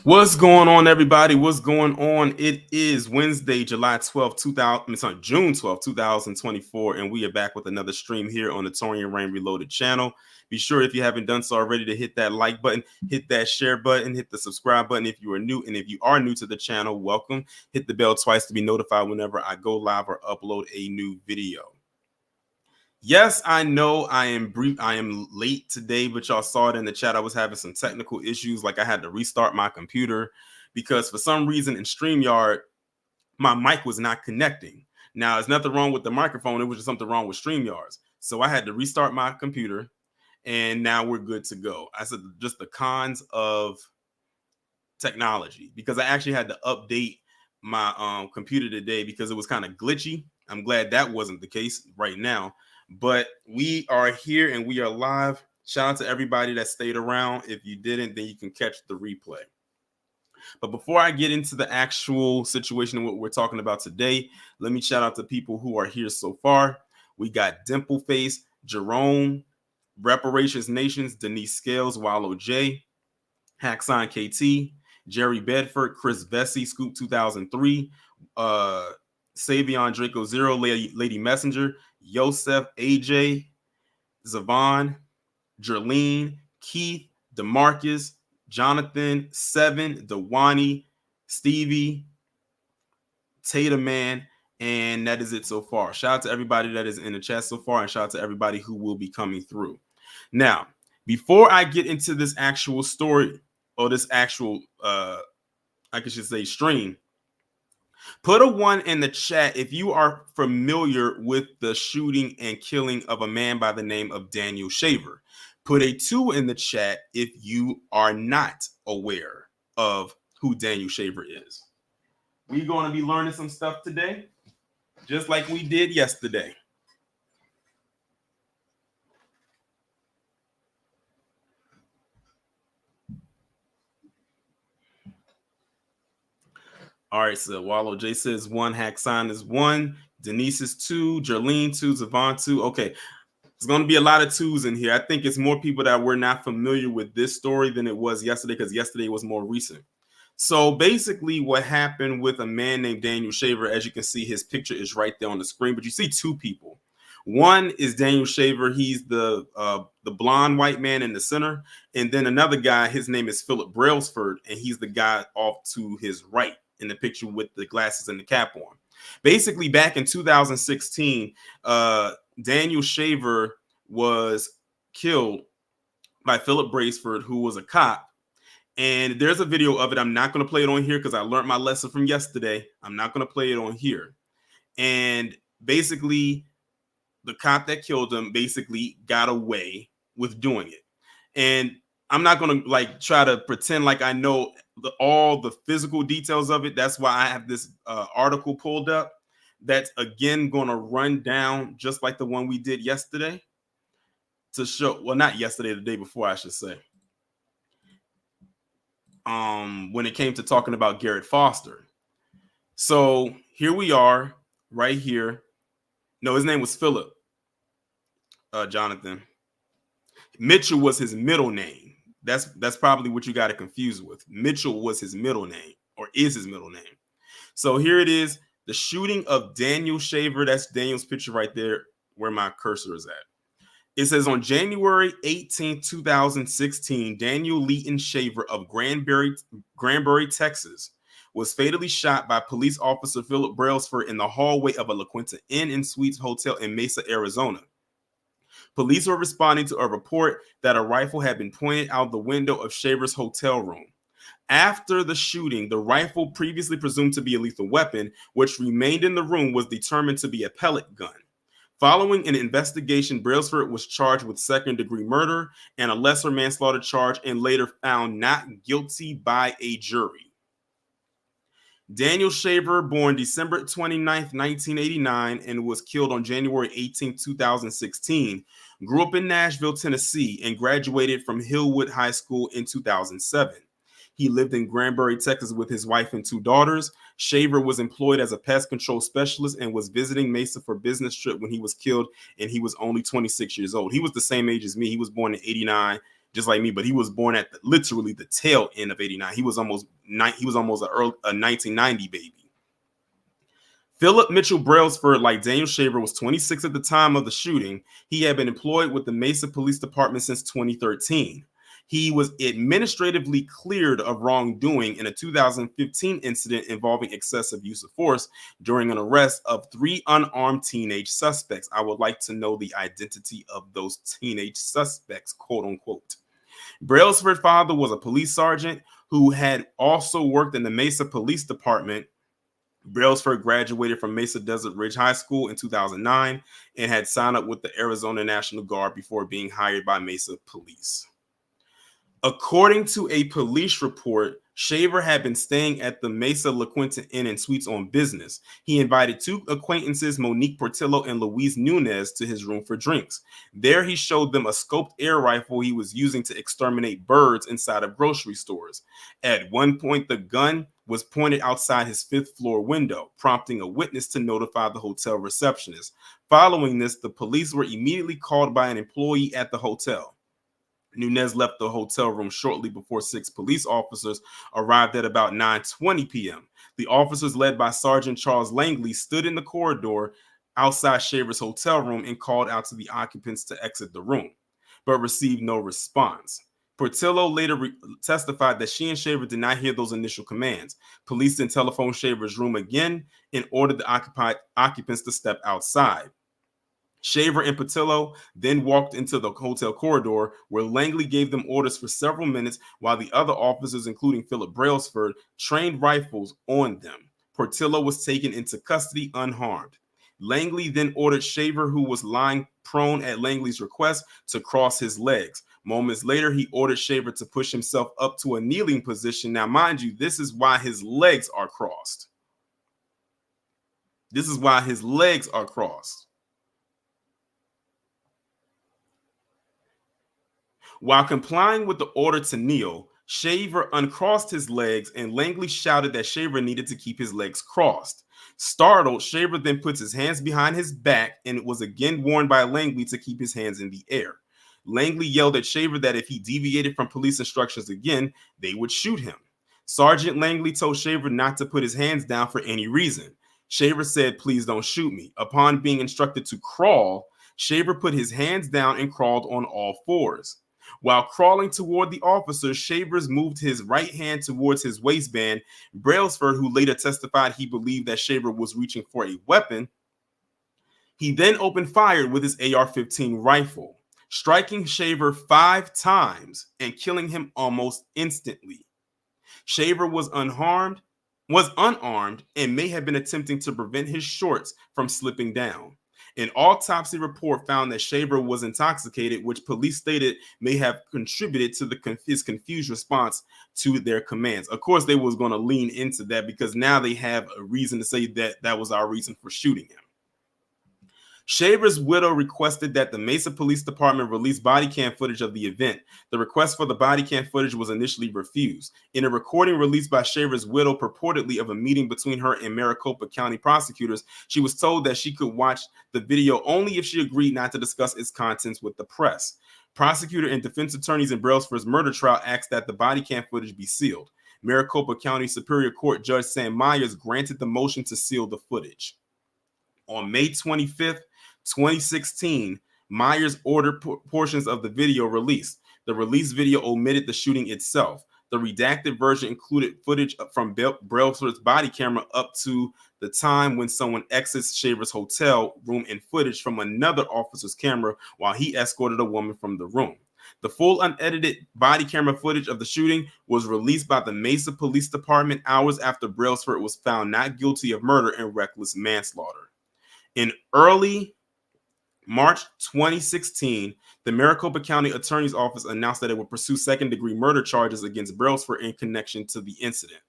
What's going on, everybody? What's going on? It is Wednesday, June 12th, 2024, and we are back with another stream here on the Torian Rain Reloaded channel. Be sure, if you haven't done so already, to hit that like button, hit that share button, hit the subscribe button if you are new. And if you are new to the channel, welcome. Hit the bell twice to be notified whenever I go live or upload a new video. Yes, I know I am late today, but y'all saw it in the chat. I was having some technical issues, like I had to restart my computer because for some reason in StreamYard, my mic was not connecting. Now, there's nothing wrong with the microphone. It was just something wrong with StreamYards. So I had to restart my computer, and now we're good to go. I said just the cons of technology, because I actually had to update my computer today because it was kind of glitchy. I'm glad that wasn't the case right now. But we are here and we are live. Shout out to everybody that stayed around. If you didn't, then you can catch the replay. But before I get into the actual situation and what we're talking about today, let me shout out to people who are here so far. We got Dimple Face, Jerome, Reparations Nations, Denise Scales, Wallow J, Haxon KT, Jerry Bedford, Chris Vesey, Scoop 2003, Savion Draco Zero, Lady Messenger, Yosef, AJ, Zavon, Jerlene, Keith, Demarcus, Jonathan, Seven, Dewani, Stevie, Tatum Man, and that is it so far. Shout out to everybody that is in the chat so far, and shout out to everybody who will be coming through. Now, before I get into this actual story, or this actual, I should say, stream, put a 1 in the chat if you are familiar with the shooting and killing of a man by the name of Daniel Shaver. Put a 2 in the chat if you are not aware of who Daniel Shaver is. We're going to be learning some stuff today, just like we did yesterday. All right, so Wallow J says 1, Haxon is 1, Denise is 2, Jerlene 2, Zavon 2. Okay, there's going to be a lot of 2s in here. I think it's more people that were not familiar with this story than it was yesterday, because yesterday was more recent. So basically what happened with a man named Daniel Shaver, as you can see, his picture is right there on the screen, but you see 2 people. One is Daniel Shaver. He's the blonde white man in the center. And then another guy, his name is Phillip Brailsford, and he's the guy off to his right in the picture with the glasses and the cap on. Basically, back in 2016, Daniel Shaver was killed by Phillip Brailsford, who was a cop. And there's a video of it. I'm not going to play it on here because I learned my lesson from yesterday. I'm not going to play it on here. And basically, the cop that killed him basically got away with doing it. And I'm not going to try to pretend like I know all the physical details of it. That's why I have this article pulled up that's again going to run down just like the one we did yesterday to show, well, not yesterday, the day before, I should say. When it came to talking about Garrett Foster. So here we are right here. No, his name was Phillip, Jonathan. Mitchell was his middle name. That's probably what you got to confuse with. Mitchell was his middle name, or is his middle name. So here it is, the shooting of Daniel Shaver. That's Daniel's picture right there where my cursor is at. It says on January 18, 2016, Daniel Leighton Shaver of Granbury, Texas, was fatally shot by police officer Phillip Brailsford in the hallway of a La Quinta Inn and Suites hotel in Mesa, Arizona. Police were responding to a report that a rifle had been pointed out the window of Shaver's hotel room. After the shooting, the rifle, previously presumed to be a lethal weapon, which remained in the room, was determined to be a pellet gun. Following an investigation, Brailsford was charged with second-degree murder and a lesser manslaughter charge, and later found not guilty by a jury. Daniel Shaver, born December 29, 1989, and was killed on January 18, 2016, grew up in Nashville, Tennessee, and graduated from Hillwood High School in 2007. He lived in Granbury, Texas with his wife and 2 daughters. Shaver was employed as a pest control specialist and was visiting Mesa for a business trip when he was killed, and he was only 26 years old. He was the same age as me. He was born in 89, just like me, but he was born at literally the tail end of '89. He was almost a 1990 baby. Phillip Mitchell Brailsford, like Daniel Shaver, was 26 at the time of the shooting. He had been employed with the Mesa Police Department since 2013. He was administratively cleared of wrongdoing in a 2015 incident involving excessive use of force during an arrest of 3 unarmed teenage suspects. I would like to know the identity of those teenage suspects, quote unquote. Brailsford's father was a police sergeant who had also worked in the Mesa Police Department. Brailsford graduated from Mesa Desert Ridge High School in 2009 and had signed up with the Arizona National Guard before being hired by Mesa Police. According to a police report, Shaver had been staying at the Mesa La Quinta Inn and Suites on business. He invited 2 acquaintances, Monique Portillo and Luis Nunez, to his room for drinks. There he showed them a scoped air rifle he was using to exterminate birds inside of grocery stores. At one point, the gun was pointed outside his 5th floor window, prompting a witness to notify the hotel receptionist. Following this, the police were immediately called by an employee at the hotel. Nunez left the hotel room shortly before 6 police officers arrived at about 9:20 p.m. The officers, led by Sergeant Charles Langley, stood in the corridor outside Shaver's hotel room and called out to the occupants to exit the room, but received no response. Portillo later testified that she and Shaver did not hear those initial commands. Police then telephoned Shaver's room again and ordered the occupants to step outside. Shaver and Portillo then walked into the hotel corridor, where Langley gave them orders for several minutes while the other officers, including Phillip Brailsford, trained rifles on them. Portillo was taken into custody unharmed. Langley then ordered Shaver, who was lying prone at Langley's request, to cross his legs. Moments later, he ordered Shaver to push himself up to a kneeling position. Now, mind you, this is why his legs are crossed. This is why his legs are crossed. While complying with the order to kneel, Shaver uncrossed his legs, and Langley shouted that Shaver needed to keep his legs crossed. Startled, Shaver then puts his hands behind his back, and it was again warned by Langley to keep his hands in the air. Langley yelled at Shaver that if he deviated from police instructions again, they would shoot him. Sergeant Langley told Shaver not to put his hands down for any reason. Shaver said, "Please don't shoot me." Upon being instructed to crawl, Shaver put his hands down and crawled on all fours. While crawling toward the officers, Shavers moved his right hand towards his waistband. Brailsford, who later testified he believed that Shaver was reaching for a weapon, he then opened fire with his AR-15 rifle, striking Shaver 5 times and killing him almost instantly. Shaver was unarmed, and may have been attempting to prevent his shorts from slipping down. An autopsy report found that Shaver was intoxicated, which police stated may have contributed to his confused response to their commands. Of course, they was going to lean into that because now they have a reason to say that that was our reason for shooting him. Shaver's widow requested that the Mesa Police Department release body cam footage of the event. The request for the body cam footage was initially refused. In a recording released by Shaver's widow, purportedly of a meeting between her and Maricopa County prosecutors, she was told that she could watch the video only if she agreed not to discuss its contents with the press. Prosecutor and defense attorneys in Brailsford's murder trial asked that the body cam footage be sealed. Maricopa County Superior Court Judge Sam Myers granted the motion to seal the footage. On May 25th, 2016, Myers ordered portions of the video released. The released video omitted the shooting itself. The redacted version included footage from Brailsford's body camera up to the time when someone exits Shaver's hotel room and footage from another officer's camera while he escorted a woman from the room. The full unedited body camera footage of the shooting was released by the Mesa Police Department hours after Brailsford was found not guilty of murder and reckless manslaughter. In early March 2016, the Maricopa County Attorney's Office announced that it would pursue second-degree murder charges against Brailsford in connection to the incident.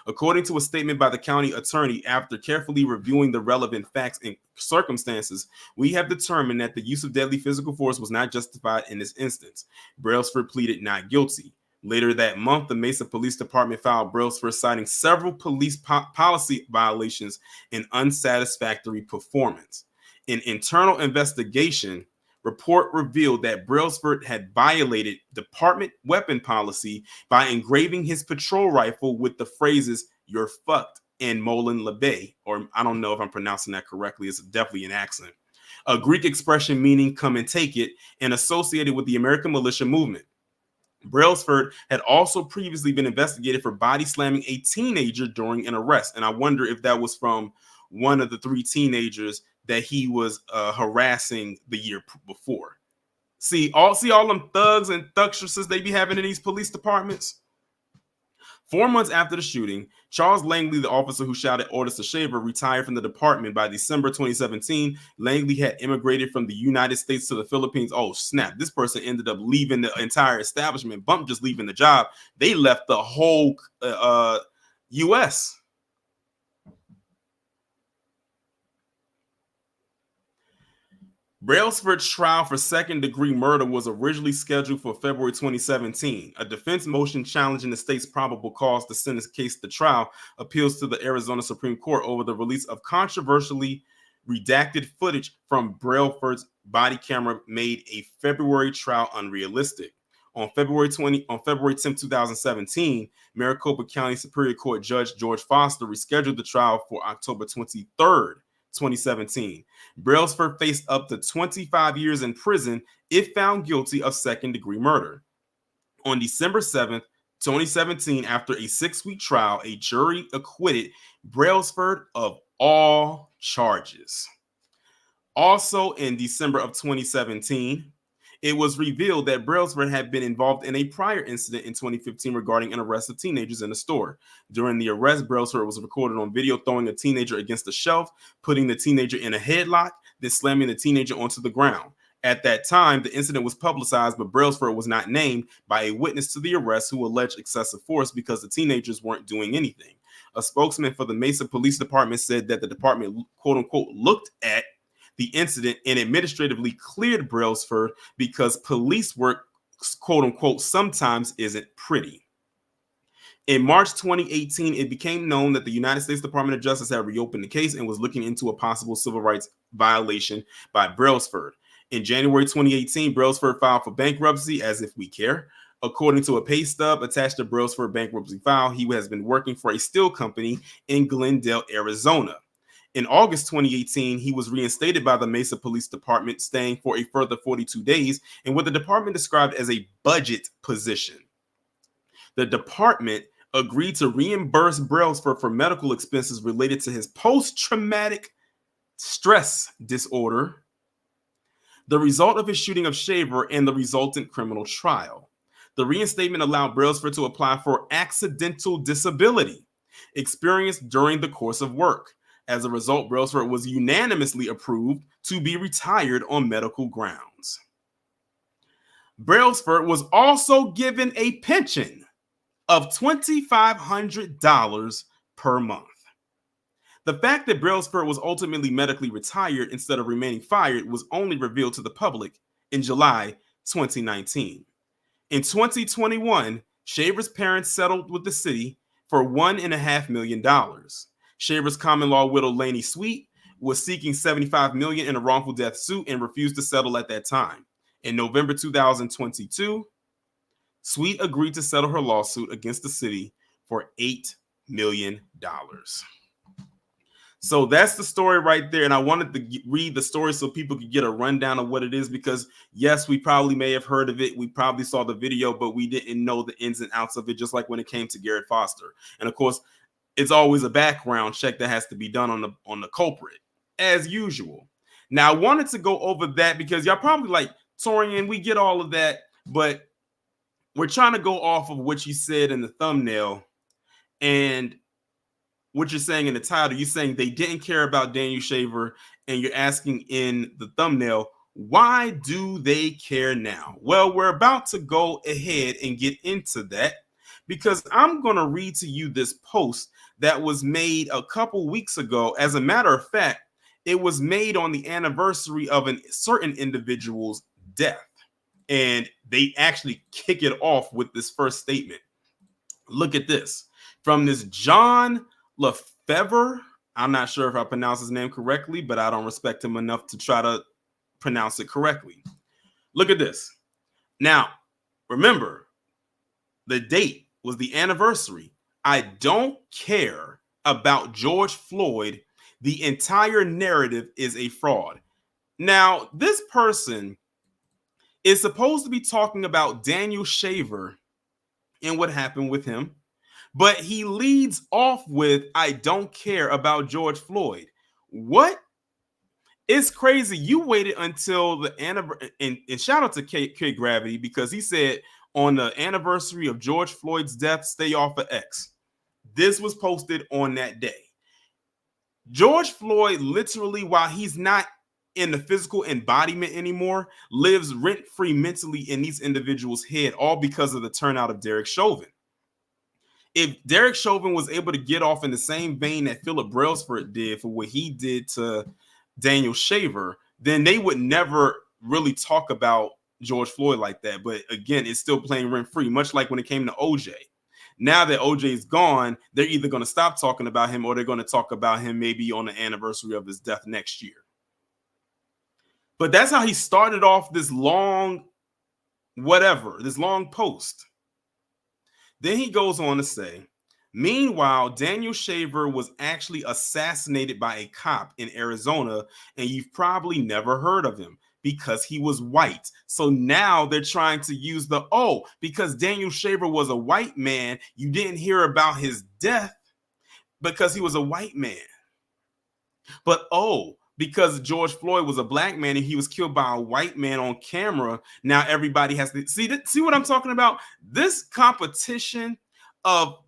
According to a statement by the county attorney, after carefully reviewing the relevant facts and circumstances, we have determined that the use of deadly physical force was not justified in this instance. Brailsford pleaded not guilty. Later that month, the Mesa Police Department filed Brailsford citing several police policy violations and unsatisfactory performance. An internal investigation report revealed that Brailsford had violated department weapon policy by engraving his patrol rifle with the phrases "you're fucked" and "Molin Labay," or I don't know if I'm pronouncing that correctly. It's definitely an accent. A Greek expression meaning "come and take it," and associated with the American militia movement. Brailsford had also previously been investigated for body slamming a teenager during an arrest. And I wonder if that was from one of the three teenagers that he was harassing the year before. See all them thugs and thugstresses they be having in these police departments. 4 months after the shooting, Charles Langley, the officer who shouted orders to Shaver, retired from the department. By December 2017, Langley had immigrated from the United States to the Philippines. Oh, snap. This person ended up leaving the entire establishment. Bump just leaving the job. They left the whole U.S. Brailsford's trial for second-degree murder was originally scheduled for February 2017. A defense motion challenging the state's probable cause to send his case to trial appeals to the Arizona Supreme Court over the release of controversially redacted footage from Brailsford's body camera made a February trial unrealistic. On February 10, 2017, Maricopa County Superior Court Judge George Foster rescheduled the trial for October 23rd. 2017. Brailsford faced up to 25 years in prison if found guilty of second-degree murder. On December 7th, 2017, after a 6-week trial, a jury acquitted Brailsford of all charges. Also in December of 2017, it was revealed that Brailsford had been involved in a prior incident in 2015 regarding an arrest of teenagers in a store. During the arrest, Brailsford was recorded on video throwing a teenager against a shelf, putting the teenager in a headlock, then slamming the teenager onto the ground. At that time, the incident was publicized, but Brailsford was not named by a witness to the arrest who alleged excessive force because the teenagers weren't doing anything. A spokesman for the Mesa Police Department said that the department, quote unquote, looked at the incident and administratively cleared Brailsford because police work, quote unquote, sometimes isn't pretty. In March 2018, it became known that the United States Department of Justice had reopened the case and was looking into a possible civil rights violation by Brailsford. In January 2018, Brailsford filed for bankruptcy, as if we care. According to a pay stub attached to Brailsford bankruptcy file, he has been working for a steel company in Glendale, Arizona. In August 2018, he was reinstated by the Mesa Police Department, staying for a further 42 days in what the department described as a budget position. The department agreed to reimburse Brailsford for medical expenses related to his post-traumatic stress disorder, the result of his shooting of Shaver, and the resultant criminal trial. The reinstatement allowed Brailsford to apply for accidental disability experienced during the course of work. As a result, Brailsford was unanimously approved to be retired on medical grounds. Brailsford was also given a pension of $2,500 per month. The fact that Brailsford was ultimately medically retired instead of remaining fired was only revealed to the public in July 2019. In 2021, Shaver's parents settled with the city for $1.5 million. Shaver's common law widow Laney Sweet was seeking $75 million in a wrongful death suit and refused to settle at that time. In November 2022, Sweet agreed to settle her lawsuit against the city for $8 million. So that's the story right there. And I wanted to read the story so people could get a rundown of what it is, because yes, we probably may have heard of it. We probably saw the video, but we didn't know the ins and outs of it, just like when it came to Garrett Foster. And of course, it's always a background check that has to be done on the culprit, as usual. Now, I wanted to go over that because y'all probably like, Torian, we get all of that, but we're trying to go off of what you said in the thumbnail and what you're saying in the title. You're saying they didn't care about Daniel Shaver, and you're asking in the thumbnail, why do they care now? Well, we're about to go ahead and get into that, because I'm going to read to you this post that was made a couple weeks ago. As a matter of fact, it was made on the anniversary of a certain individual's death. And they actually kick it off with this first statement. Look at this. From this John Lefevre. I'm not sure if I pronounce his name correctly, but I don't respect him enough to try to pronounce it correctly. Look at this. Now, remember, the date was the anniversary. I don't care about George Floyd. The entire narrative is a fraud. Now, this person is supposed to be talking about Daniel Shaver and what happened with him, but he leads off with, I don't care about George Floyd. What? It's crazy. You waited until the anniversary, and shout out to K Gravity, because he said on the anniversary of George Floyd's death, stay off of X. This was posted on that day. George Floyd, literally, while he's not in the physical embodiment anymore, lives rent-free mentally in these individuals' head, all because of the turnout of Derek Chauvin. If Derek Chauvin was able to get off in the same vein that Phillip Brailsford did for what he did to Daniel Shaver, then they would never really talk about George Floyd like that. But again, it's still playing rent-free, much like when it came to OJ. Now that OJ's gone, they're either going to stop talking about him or they're going to talk about him maybe on the anniversary of his death next year. But that's how he started off this long post. Then he goes on to say, meanwhile, Daniel Shaver was actually assassinated by a cop in Arizona, and you've probably never heard of him because he was white. So now they're trying to use because Daniel Shaver was a white man, you didn't hear about his death because he was a white man. But because George Floyd was a black man and he was killed by a white man on camera, now everybody has to see what I'm talking about. This competition of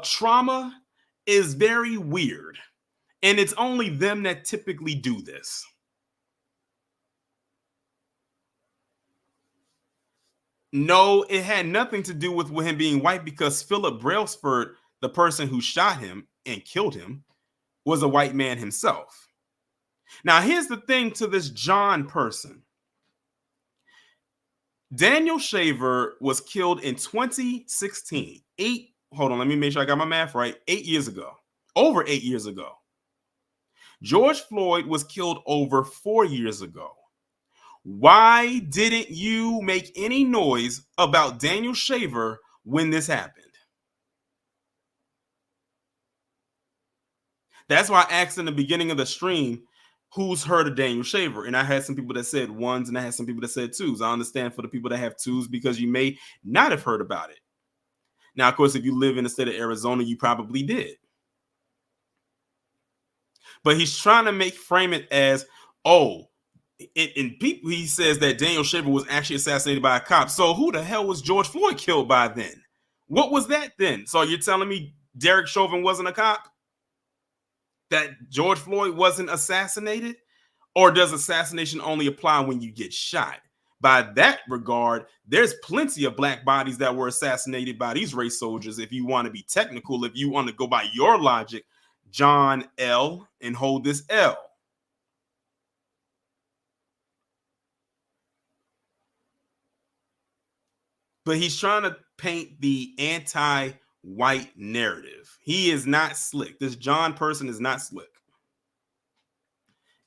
trauma is very weird, and it's only them that typically do this. No, it had nothing to do with him being white, because Phillip Brailsford, the person who shot him and killed him, was a white man himself. Now, here's the thing to this John person. Daniel Shaver was killed in 2016. Hold on, let me make sure I got my math right. 8 years ago. Over 8 years ago. George Floyd was killed over 4 years ago. Why didn't you make any noise about Daniel Shaver when this happened? That's why I asked in the beginning of the stream, who's heard of Daniel Shaver? And I had some people that said ones, and I had some people that said twos. I understand for the people that have twos, because you may not have heard about it. Now, of course, if you live in the state of Arizona, you probably did. But he's trying to frame it as, he says that Daniel Shaver was actually assassinated by a cop. So who the hell was George Floyd killed by then? What was that then? So you're telling me Derek Chauvin wasn't a cop? That George Floyd wasn't assassinated? Or does assassination only apply when you get shot? By that regard, there's plenty of black bodies that were assassinated by these race soldiers. If you want to be technical, if you want to go by your logic, John L. and hold this L. But he's trying to paint the anti-white narrative. He is not slick. This John person is not slick.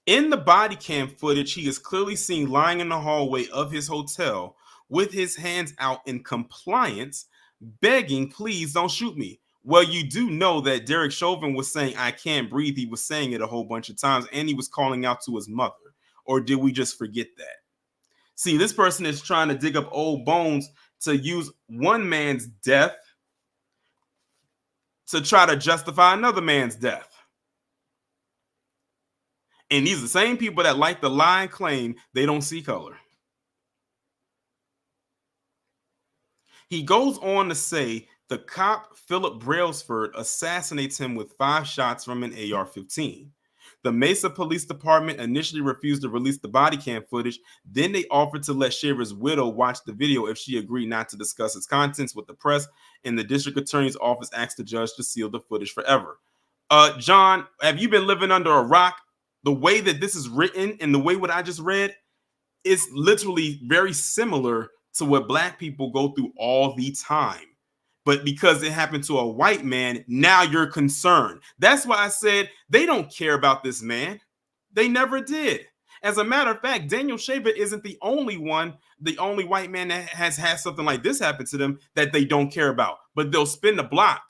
In the body cam footage, he is clearly seen lying in the hallway of his hotel with his hands out in compliance, begging, please don't shoot me. Well, you do know that Derek Chauvin was saying, I can't breathe. He was saying it a whole bunch of times, and he was calling out to his mother. Or did we just forget that? See, this person is trying to dig up old bones to use one man's death to try to justify another man's death. And these are the same people that like to lie and claim they don't see color. He goes on to say the cop, Phillip Brailsford, assassinates him with 5 shots from an AR-15. The Mesa Police Department initially refused to release the body cam footage. Then they offered to let Shaver's widow watch the video if she agreed not to discuss its contents with the press, and the district attorney's office asked the judge to seal the footage forever. John, have you been living under a rock? The way that this is written and the way what I just read is literally very similar to what black people go through all the time. But because it happened to a white man, now you're concerned. That's why I said they don't care about this man. They never did. As a matter of fact, Daniel Shaver isn't the only white man that has had something like this happen to them that they don't care about. But they'll spin the block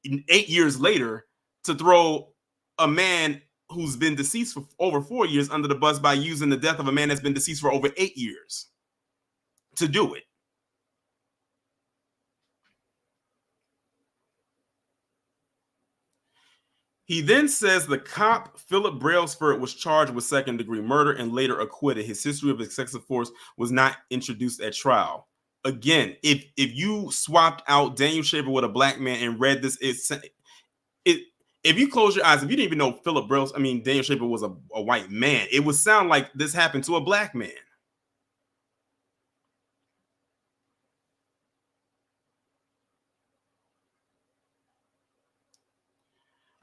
8 years later to throw a man who's been deceased for over 4 years under the bus by using the death of a man that's been deceased for over 8 years to do it. He then says the cop, Phillip Brailsford, was charged with second-degree murder and later acquitted. His history of excessive force was not introduced at trial. Again, if you swapped out Daniel Shaver with a black man and read this, if you close your eyes, if you didn't even know Daniel Shaver was a white man, it would sound like this happened to a black man.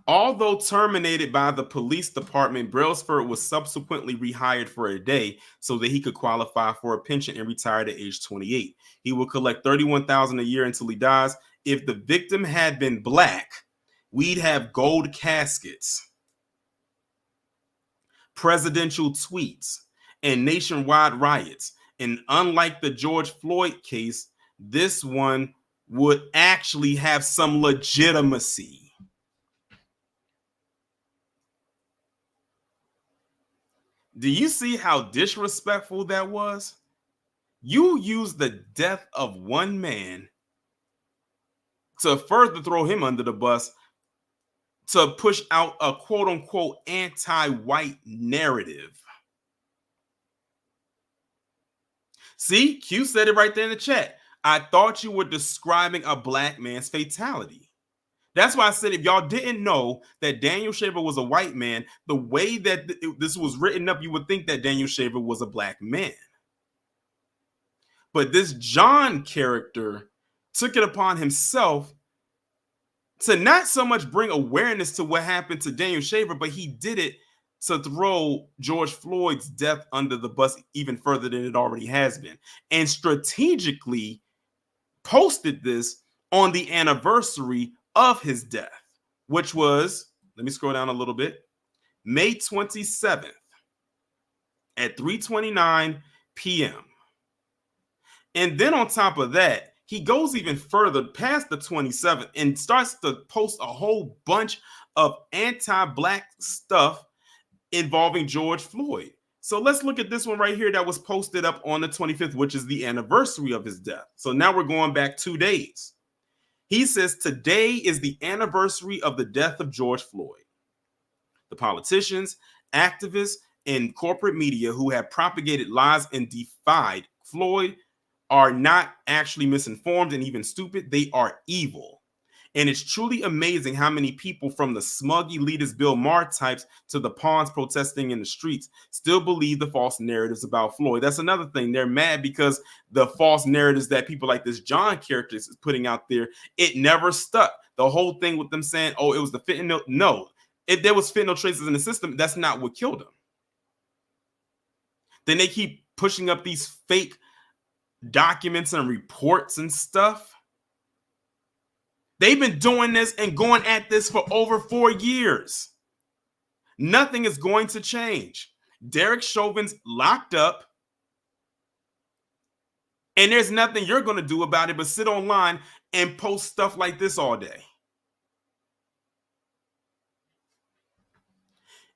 Although terminated by the police department, Brailsford was subsequently rehired for a day so that he could qualify for a pension and retire at age 28. He will collect $31,000 a year until he dies. If the victim had been black, we'd have gold caskets, presidential tweets, and nationwide riots. And unlike the George Floyd case, this one would actually have some legitimacy. Do you see how disrespectful that was? You used the death of one man to further throw him under the bus to push out a quote unquote anti-white narrative. See, Q said it right there in the chat. I thought you were describing a black man's fatality. That's why I said if y'all didn't know that Daniel Shaver was a white man, the way that this was written up, you would think that Daniel Shaver was a black man. But this John character took it upon himself to not so much bring awareness to what happened to Daniel Shaver, but he did it to throw George Floyd's death under the bus even further than it already has been, and strategically posted this on the anniversary of his death, which was, let me scroll down a little bit, May 27th at 3:29 p.m. And then on top of that, he goes even further past the 27th and starts to post a whole bunch of anti-black stuff involving George Floyd. So let's look at this one right here that was posted up on the 25th, which is the anniversary of his death. So now we're going back 2 days. He says, today is the anniversary of the death of George Floyd. The politicians, activists, and corporate media who have propagated lies and defied Floyd are not actually misinformed and even stupid. They are evil. And it's truly amazing how many people, from the smug elitist Bill Maher types to the pawns protesting in the streets, still believe the false narratives about Floyd. That's another thing. They're mad because the false narratives that people like this John character is putting out there, it never stuck. The whole thing with them saying, oh, it was the fentanyl. No, if there was fentanyl traces in the system, that's not what killed him. Then they keep pushing up these fake documents and reports and stuff. They've been doing this and going at this for over 4 years. Nothing is going to change. Derek Chauvin's locked up, and there's nothing you're going to do about it but sit online and post stuff like this all day.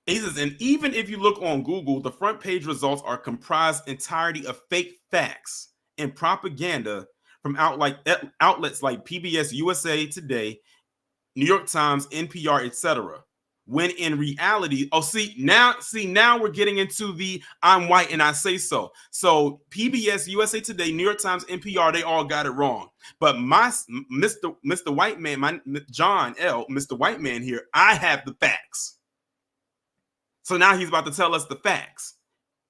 He says, and even if you look on Google, the front page results are comprised entirely of fake facts and propaganda from outlets like PBS, USA Today, New York Times, NPR, etc. When in reality, now we're getting into the I'm white and I say so. So PBS, USA Today, New York Times, NPR, they all got it wrong. But Mr. White Man, Mr. White Man here, I have the facts. So now he's about to tell us the facts.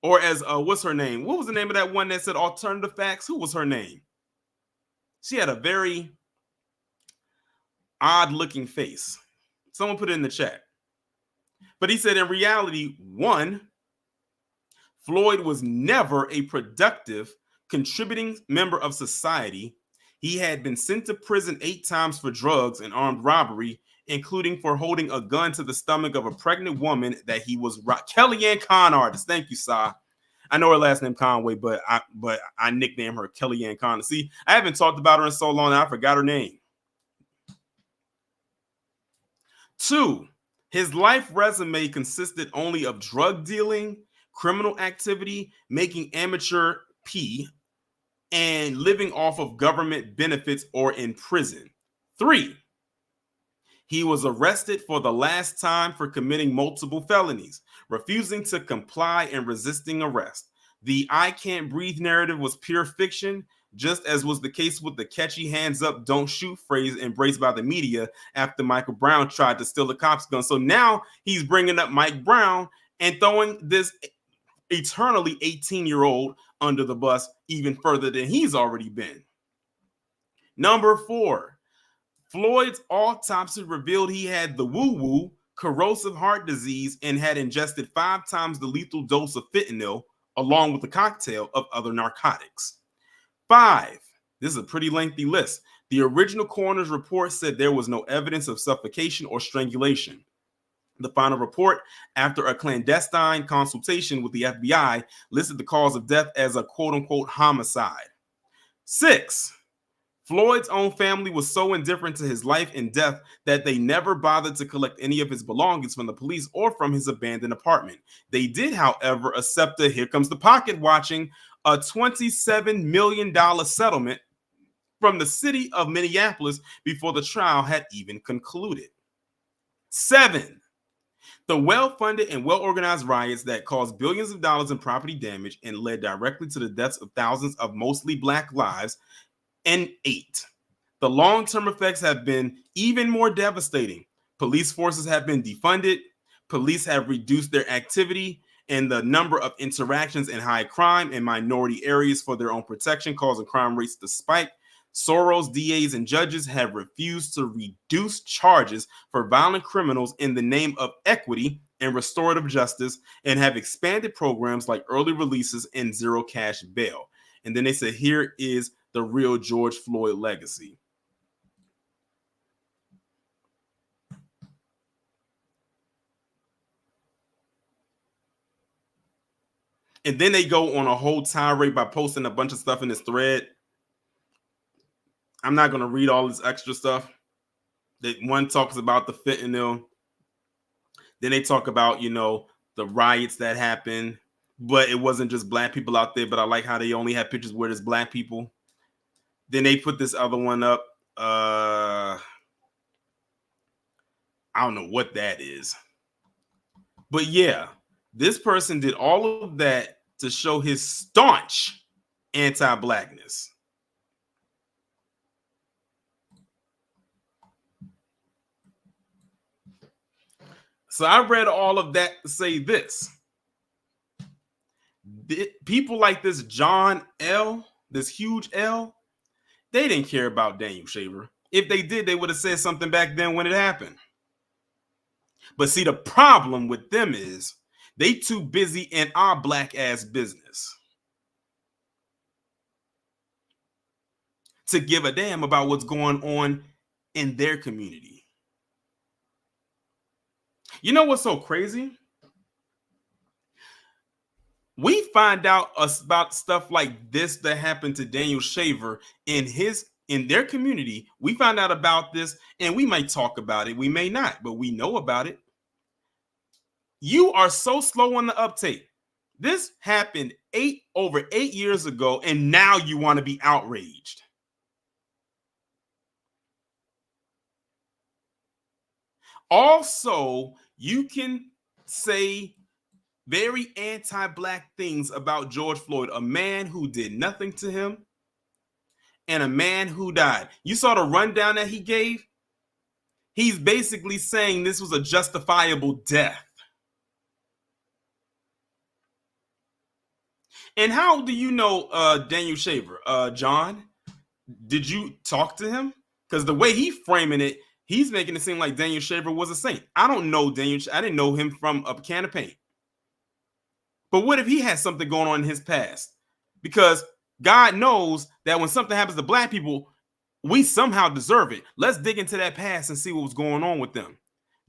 Or as what's her name? What was the name of that one that said alternative facts? Who was her name? She had a very odd looking face. Someone put it in the chat. But he said in reality, one, Floyd was never a productive, contributing member of society. He had been sent to prison 8 times for drugs and armed robbery including for holding a gun to the stomach of a pregnant woman that he was Kellyanne Con artist. Thank you, Sa. I know her last name Conway, but I nicknamed her Kellyanne Con. See, I haven't talked about her in so long I forgot her name. 2, his life resume consisted only of drug dealing, criminal activity, making amateur P, and living off of government benefits or in prison. 3, he was arrested for the last time for committing multiple felonies, refusing to comply and resisting arrest. The I can't breathe narrative was pure fiction, just as was the case with the catchy hands up, don't shoot phrase embraced by the media after Michael Brown tried to steal the cop's gun. So now he's bringing up Mike Brown and throwing this eternally 18-year-old under the bus even further than he's already been. Number 4, Floyd's autopsy revealed he had the woo-woo, corrosive heart disease, and had ingested 5 times the lethal dose of fentanyl, along with a cocktail of other narcotics. 5, this is a pretty lengthy list. The original coroner's report said there was no evidence of suffocation or strangulation. The final report, after a clandestine consultation with the FBI, listed the cause of death as a quote-unquote homicide. 6, Floyd's own family was so indifferent to his life and death that they never bothered to collect any of his belongings from the police or from his abandoned apartment. They did, however, accept here comes the pocket watching, a $27 million settlement from the city of Minneapolis before the trial had even concluded. 7, the well-funded and well-organized riots that caused billions of dollars in property damage and led directly to the deaths of thousands of mostly Black lives. And 8, the long-term effects have been even more devastating. Police forces have been defunded, police have reduced their activity, and the number of interactions in high crime and minority areas for their own protection, causing crime rates to spike. Soros, DAs, and judges have refused to reduce charges for violent criminals in the name of equity and restorative justice, and have expanded programs like early releases and zero cash bail. And then they said, here is the real George Floyd legacy. And then they go on a whole tirade by posting a bunch of stuff in this thread. I'm not going to read all this extra stuff. One talks about the fentanyl. Then they talk about, the riots that happened. But it wasn't just Black people out there. But I like how they only have pictures where there's Black people. Then they put this other one up. I don't know what that is. But yeah, this person did all of that to show his staunch anti-Blackness. So I read all of that to say this. People like this John L., this huge L, they didn't care about Daniel Shaver. If they did, they would have said something back then when it happened. But see, the problem with them is they too busy in our Black ass business to give a damn about what's going on in their community. You know what's so crazy? We find out about stuff like this that happened to Daniel Shaver in their community. We find out about this and we might talk about it. We may not, but we know about it. You are so slow on the uptake. This happened over 8 years ago, and now you want to be outraged. Also, you can say very anti-Black things about George Floyd, a man who did nothing to him and a man who died. You saw the rundown that he gave? He's basically saying this was a justifiable death. And how do you know Daniel Shaver? John, did you talk to him? Because the way he's framing it, he's making it seem like Daniel Shaver was a saint. I don't know Daniel. I didn't know him from a can of paint. But what if he has something going on in his past? Because God knows that when something happens to Black people, we somehow deserve it. Let's dig into that past and see what was going on with them.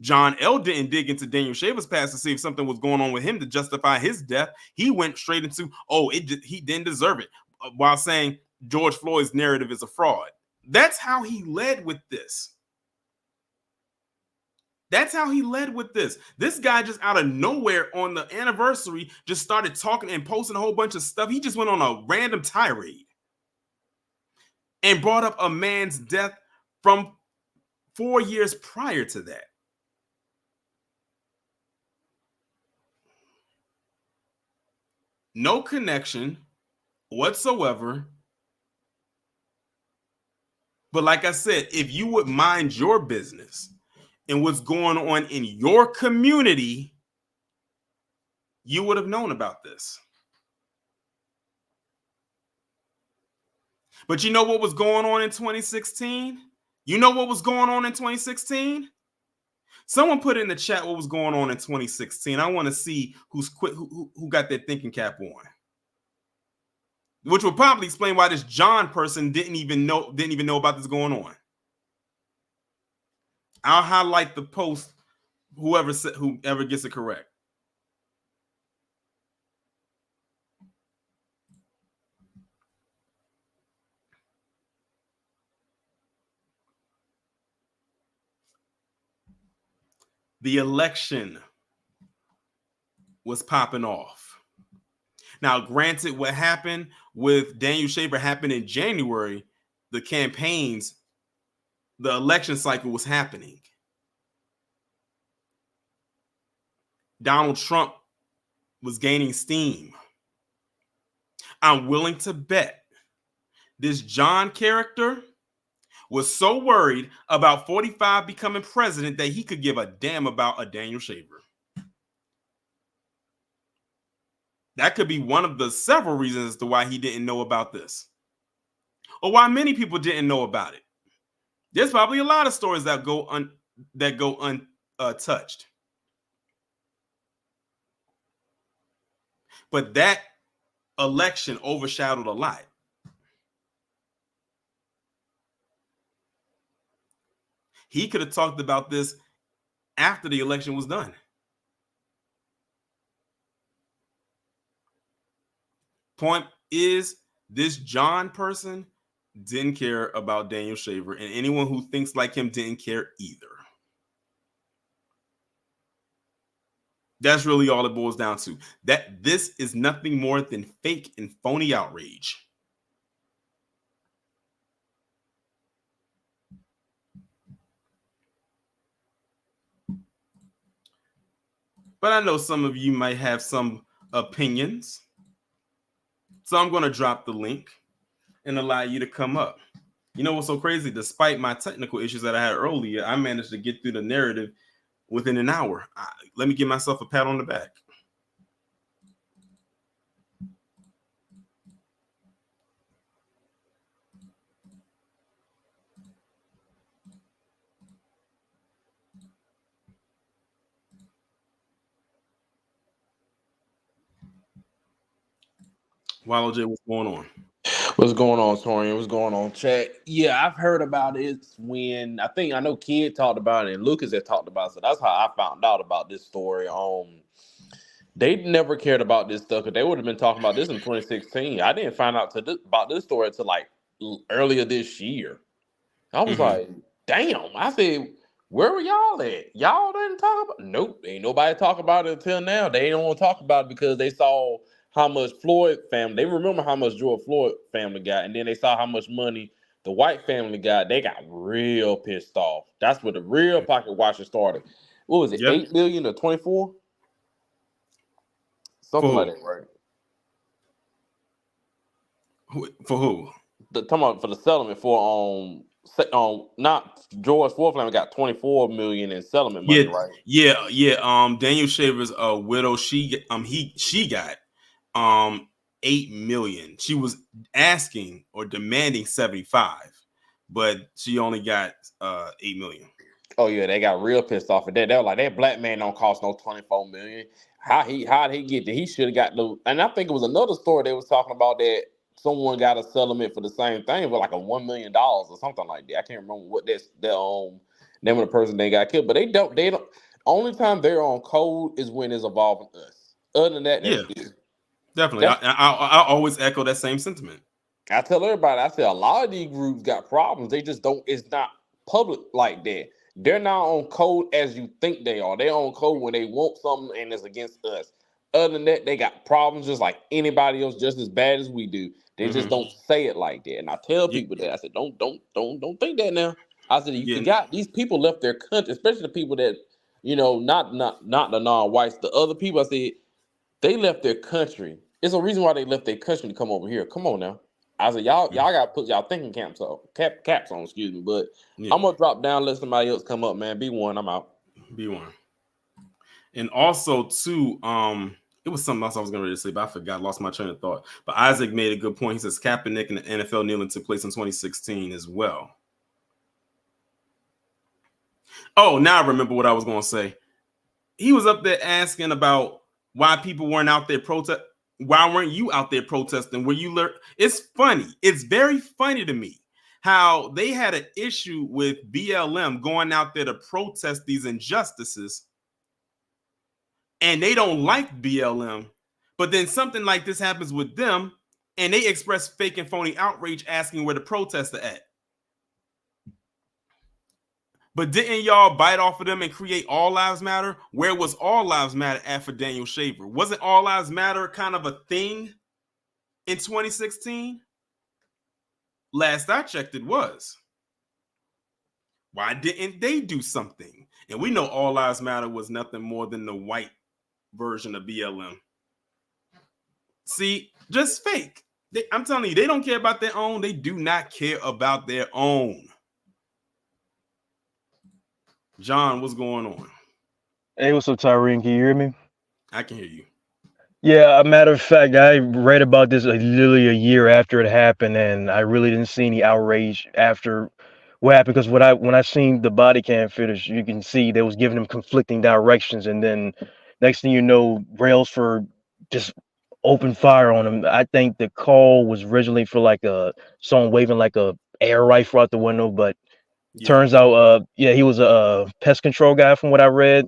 John L. didn't dig into Daniel Shaver's past to see if something was going on with him to justify his death. He went straight into, he didn't deserve it, while saying George Floyd's narrative is a fraud. That's how he led with this. This guy just out of nowhere on the anniversary just started talking and posting a whole bunch of stuff. He just went on a random tirade and brought up a man's death from 4 years prior to that. No connection whatsoever. But like I said, if you would mind your business and what's going on in your community, you would have known about this. But you know what was going on in 2016? You know what was going on in 2016? Someone put in the chat what was going on in 2016. I want to see who got their thinking cap on. Which will probably explain why this John person didn't even know about this going on. I'll highlight the post, whoever gets it correct. The election was popping off. Now, granted, what happened with Daniel Shaver happened in January. The campaigns, the election cycle was happening. Donald Trump was gaining steam. I'm willing to bet this John character was so worried about 45 becoming president that he could give a damn about a Daniel Shaver. That could be one of the several reasons as to why he didn't know about this, or why many people didn't know about it. There's probably a lot of stories that go untouched. But that election overshadowed a lot. He could have talked about this after the election was done. Point is, this John person didn't care about Daniel Shaver, and anyone who thinks like him didn't care either. That's really all it boils down to. That this is nothing more than fake and phony outrage. But I know some of you might have some opinions. So I'm going to drop the link and allow you to come up. You know what's so crazy? Despite my technical issues that I had earlier, I managed to get through the narrative within an hour. Let me give myself a pat on the back. Wallow J, what's going on? What's going on, Torian? What's going on, chat? Yeah, I've heard about it when I know Kid talked about it and Lucas had talked about it. So that's how I found out about this story. They never cared about this stuff because they would have been talking about this in 2016. I didn't find out about this story until like earlier this year. I was like, damn. I said, where were y'all at? Y'all didn't talk about it? Nope, ain't nobody talk about it until now. They don't want to talk about it because they saw how much Floyd family, they remember how much George Floyd family got, and then they saw how much money the white family got. They got real pissed off. That's where the real pocket watching started. What was it, 8 million or 24? Something like that, right? For who? Talking about for the settlement for not George Floyd family got 24 million in settlement money, right? Yeah. Daniel Shaver's widow, she got 8 million. She was asking or demanding 75, but she only got 8 million. Oh yeah, they got real pissed off at that. They were like, that black man don't cost no 24 million. How did he get that? He should have got the. And I think it was another story they was talking about that someone got a settlement for the same thing for like a $1 million or something like that. I can't remember what that's their name of the person they got killed, but they don't. Only time they're on code is when it's involving us. Other than that, that's Yeah, good. definitely. That's I always echo that same sentiment. I tell everybody. I say a lot of these groups got problems. They just don't. It's not public like that. They're not on code as you think they are. They're on code when they want something and it's against us. Other than that, they got problems just like anybody else, just as bad as we do. They just Mm-hmm. don't say it like that. And I tell Yeah, people that I said, don't think that now. I said, you yeah. forgot these people left their country, especially the people that not the non-whites, the other people. I said they left their country. It's a reason why they left their country to come over here. Come on now. I said, y'all gotta put y'all thinking caps on, excuse me. But Yeah. I'm gonna drop down, let somebody else come up, man. Be one, I'm out. B1. And also too, it was something else I was going to say, but I forgot, lost my train of thought. But Isaac made a good point. He says Kaepernick and the NFL kneeling took place in 2016 as well. Oh, now I remember what I was going to say. He was up there asking about why people weren't out there protest. Why weren't you out there protesting? Where you learn? It's funny. It's very funny to me how they had an issue with BLM going out there to protest these injustices, and they don't like BLM. But then something like this happens with them, and they express fake and phony outrage asking where the protests are at. But didn't y'all bite off of them and create All Lives Matter? Where was All Lives Matter at for Daniel Shaver? Wasn't All Lives Matter kind of a thing in 2016? Last I checked, it was. Why didn't they do something? And we know All Lives Matter was nothing more than the white version of BLM. See, just fake. I'm telling you, they don't care about their own. They do not care about their own. John, what's going on? Hey, what's up, Tyrene? Can you hear me? I can hear you. Yeah, a matter of fact, I read about this literally a year after it happened, and I really didn't see any outrage after what happened. Because when I seen the body cam footage, you can see they was giving them conflicting directions, and then next thing you know, Brailsford just opened fire on him. I think the call was originally for like someone waving like a air rifle out the window, but Yeah. turns out, yeah, he was a pest control guy from what I read,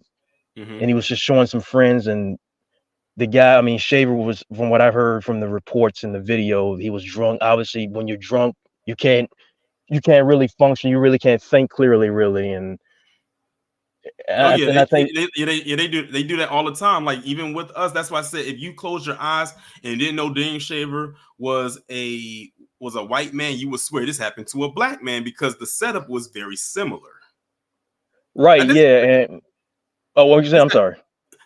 Mm-hmm. and he was just showing some friends. And the guy, I mean, Shaver was, from what I've heard from the reports in the video, he was drunk. Obviously, when you're drunk, you can't you can't really function. You really can't think clearly, really. And Oh yeah, I think they do that all the time. Like even with us, that's why I said if you close your eyes and didn't know Daniel Shaver was a white man, you would swear this happened to a black man because the setup was very similar. right, Like yeah. And oh, what you say? this, I'm sorry.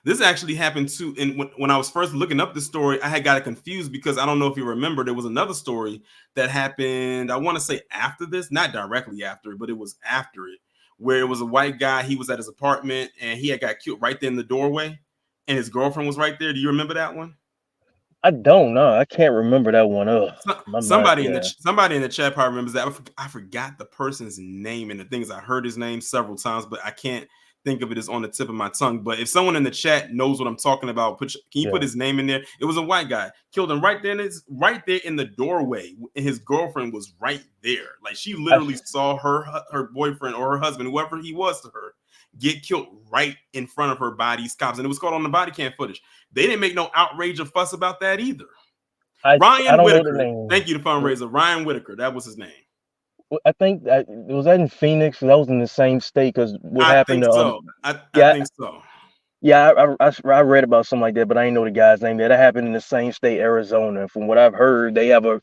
this actually happened too. And when I was first looking up the story, I had got it confused because I don't know if you remember, there was another story that happened. I want to say after this, not directly after, but it was after it, where it was a white guy. He was at his apartment and he had got killed right there in the doorway, and his girlfriend was right there. Do you remember that one? I don't know. I can't remember that one. Oh, my mind. Somebody in Yeah. the chat probably remembers that. I forgot the person's name, and the things I heard his name several times, but I can't think of it as on the tip of my tongue. But if someone in the chat knows what I'm talking about, can you put Yeah. his name in there? It was a white guy, killed him right there in the doorway, and his girlfriend was right there. Like she I, literally saw her boyfriend or her husband, whoever he was to her, get killed right in front of her by these cops, and it was caught on the body cam footage. They didn't make no outrage or fuss about that either. I Ryan don't know the Whitaker. name. Thank you, the fundraiser. Ryan Whitaker. That was his name. I think that was that in Phoenix. That was in the same state. Because what I happened think to so. I yeah, think so. yeah, I read about something like that, but I didn't know the guy's name. That happened in the same state, Arizona. From what I've heard, they have a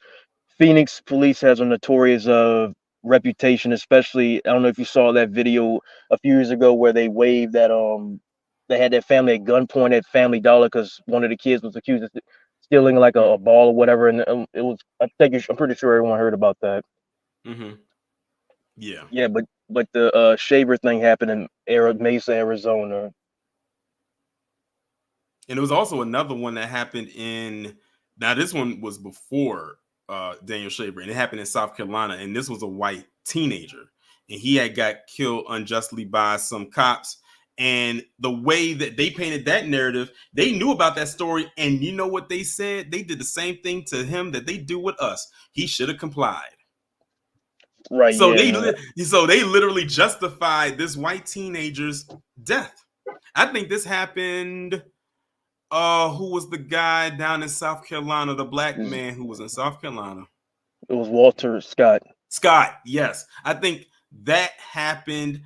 Phoenix police has a notorious reputation, especially. I don't know if you saw that video a few years ago where they waved that they had that family at gunpoint at Family Dollar because one of the kids was accused of stealing like a ball or whatever, and it was. I'm pretty sure everyone heard about that. Mm-hmm. Yeah. Yeah, but the Shaver thing happened in Mesa, Arizona. And there was also another one that happened in. Now this one was before Daniel Shaver, and it happened in South Carolina. And this was a white teenager, and he had got killed unjustly by some cops. And the way that they painted that narrative, they knew about that story. And you know what they said? They did the same thing to him that they do with us. He should have complied. Right. So Yeah. they literally justified this white teenager's death. I think this happened. Who was the guy down in South Carolina? The black man who was in South Carolina. It was Walter Scott. Scott, yes. I think that happened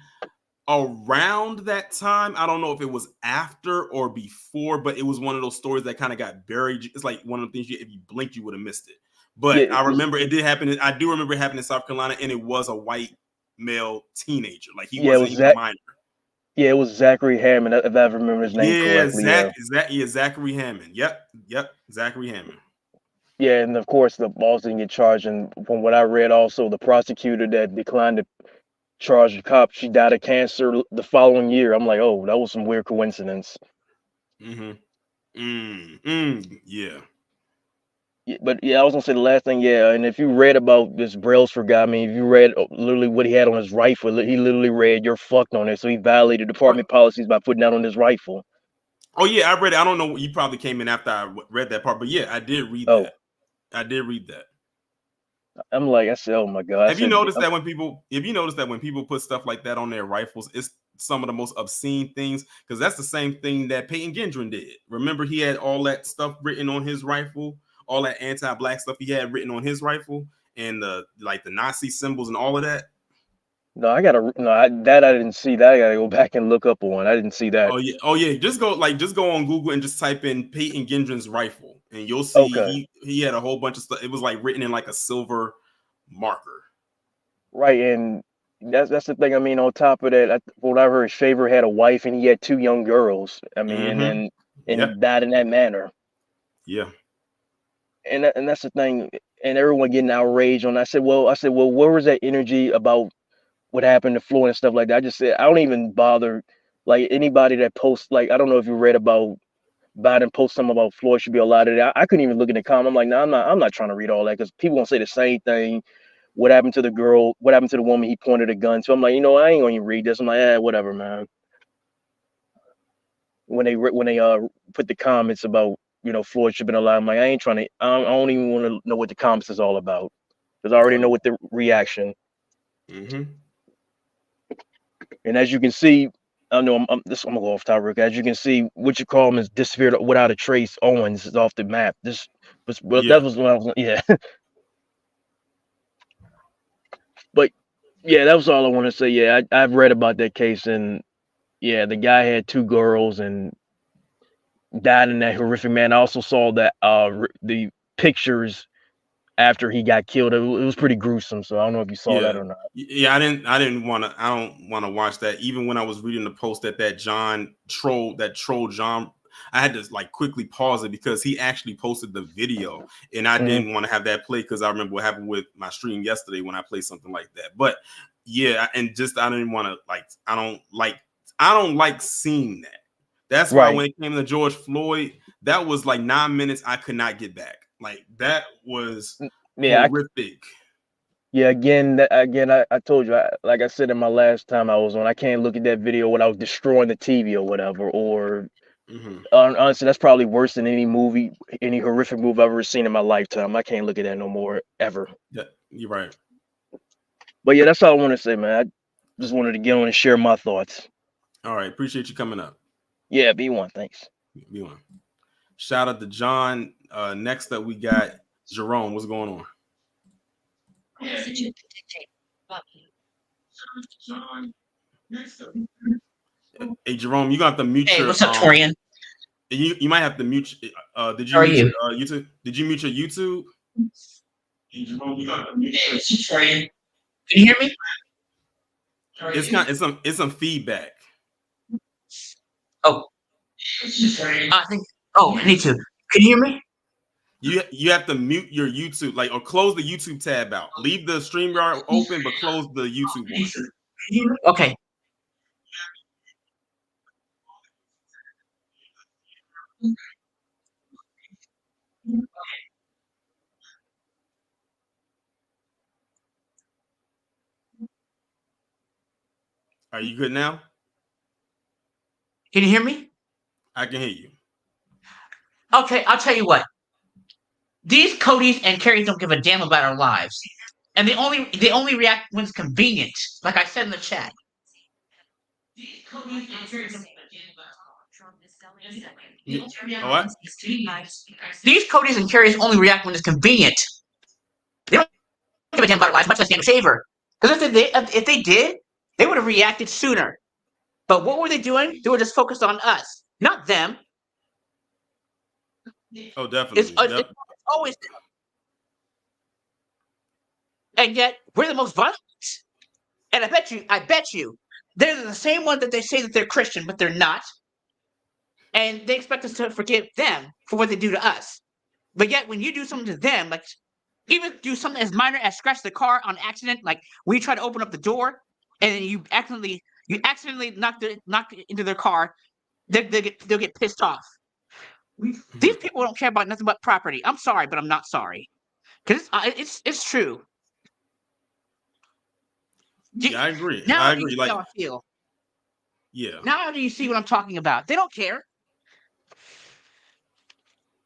around that time. I don't know if it was after or before, but it was one of those stories that kind of got buried. It's like one of the things if you blinked, you would have missed it. But Yeah. I remember it did happen. I do remember it happened in South Carolina, and it was a white male teenager. Like he Yeah. It wasn't was even a minor. Yeah, it was Zachary Hammond, if I remember his name Yeah, correctly. Yeah. Zachary Hammond. Yep, Zachary Hammond. Yeah, and of course the boss didn't get charged. And from what I read, also the prosecutor that declined to charge the cop, she died of cancer the following year. I'm like, oh, that was some weird coincidence. Yeah. Yeah, but yeah, I was gonna say the last thing. Yeah, and if you read about this Brailsford guy, I mean, if you read literally what he had on his rifle, he literally read "You're fucked" on it. So he violated department policies by putting that on his rifle. Oh yeah, I read it. I don't know. You probably came in after I read that part, but yeah, I did read Oh, that. I did read that. I'm like, I said, oh my god, I Have you said, noticed that when people put stuff like that on their rifles, it's some of the most obscene things? Because that's the same thing that Peyton Gendron did. Remember, he had all that stuff written on his rifle, all that anti-black stuff he had written on his rifle, and the Nazi symbols and all of that. no, I gotta, no, that I didn't see. That I gotta go back and look up on. I didn't see that. Oh yeah. Just go on Google and just type in Peyton Gendron's rifle, and you'll Okay. see he had a whole bunch of stuff. It was like written in like a silver marker. Right, and that's the thing. I mean, on top of that, what I heard, Shaver had a wife and he had two young girls. I mean, Mm-hmm. and died in that manner. Yeah. And that's the thing. And everyone getting outraged on. I said, well, where was that energy about what happened to Floyd and stuff like that? I just said I don't even bother. Like anybody that posts, like I don't know if you read about Biden post something about Floyd should be allowed to. I couldn't even look in the comment. I'm like, no, I'm not trying to read all that because people gonna say the same thing. What happened to the girl? What happened to the woman he pointed a gun to? I'm like, I ain't gonna even read this. I'm like, whatever, man. When they put the comments about Floyd should have been allowed, I'm like, I ain't trying to. I don't even want to know what the comments is all about because I already know what the reaction. Mm-hmm. And as you can see, I know I'm gonna go off topic. As you can see, what you call him is disappeared without a trace. Owens is off the map. That was when I was yeah. But yeah, that was all I want to say. Yeah, I've read about that case, and yeah, the guy had two girls and died in that horrific manner. I also saw that the pictures after he got killed. It was pretty gruesome. So I don't know if you saw that or not. Yeah, I don't want to watch that. Even when I was reading the post that troll John, I had to like quickly pause it because he actually posted the video, and I didn't want to have that play because I remember what happened with my stream yesterday when I played something like that. But yeah, and just I didn't want to I don't like seeing that. That's why when it came to George Floyd, that was like 9 minutes I could not get back. Like that was horrific. Yeah, again, I told you, like I said in my last time I was on, I can't look at that video without destroying the TV or whatever. Or honestly, that's probably worse than any horrific movie I've ever seen in my lifetime. I can't look at that no more ever. Yeah, you're right. But yeah, that's all I want to say, man. I just wanted to get on and share my thoughts. All right, appreciate you coming up. Yeah, B1, thanks. B1. Shout out to John. Next up, we got Jerome. What's going on? Hey, Jerome, you got to mute your. What's up, Torian? You might have to mute. Did you How are mute you? your YouTube? Did you mute your YouTube? Hey, Jerome, you got to mute Torian. Can you hear me? It's some feedback. Oh, I think. Oh, I need to. Can you hear me? You have to mute your YouTube, or close the YouTube tab out. Leave the StreamYard open, but close the YouTube one. Okay. Are you good now? Can you hear me? I can hear you. Okay, I'll tell you what. These Codys and Carries don't give a damn about our lives, and they only react when it's convenient. Like I said in the chat. These Codys and Carries don't give a damn about What? These Codys and Carries only react when it's convenient. They don't give a damn about our lives, much less Dan Shaver. Because if they did, they would have reacted sooner. But what were they doing? They were just focused on us, not them. Oh, definitely. It's always them. And yet we're the most violent. And I bet you, they're the same one that they say that they're Christian, but they're not. And they expect us to forgive them for what they do to us. But yet when you do something to them, like even do something as minor as scratch the car on accident, like we try to open up the door and then you accidentally knock into their car, they'll get pissed off. These people don't care about nothing but property. I'm sorry, but I'm not sorry, because it's true. Yeah, I agree. Now I do you agree. see how I feel? Yeah. Now do you see what I'm talking about? They don't care.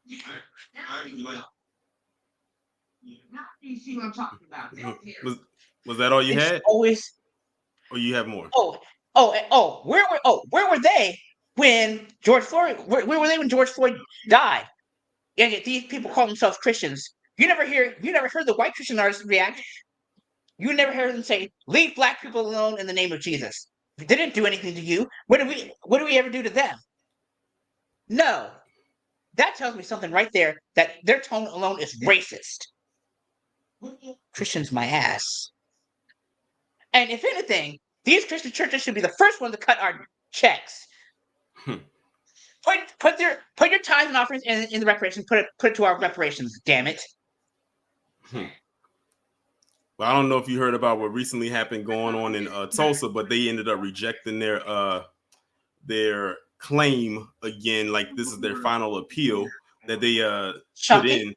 Now do you see what I'm talking about? They don't care. Was that all you had? Always. Or you have more? Where were they when George Floyd? Where were they when George Floyd died? And yet these people call themselves Christians. You never heard the white Christian artists react. You never heard them say, "Leave black people alone in the name of Jesus." They didn't do anything to you. What did we ever do to them? No. That tells me something right there, that their tone alone is racist. Christians, my ass. And if anything, these Christian churches should be the first one to cut our checks. Put your tithes and offerings in the reparations. Put it to our reparations. Damn it. Well, I don't know if you heard about what recently happened going on in Tulsa, but they ended up rejecting their claim again. Like this is their final appeal that they put in.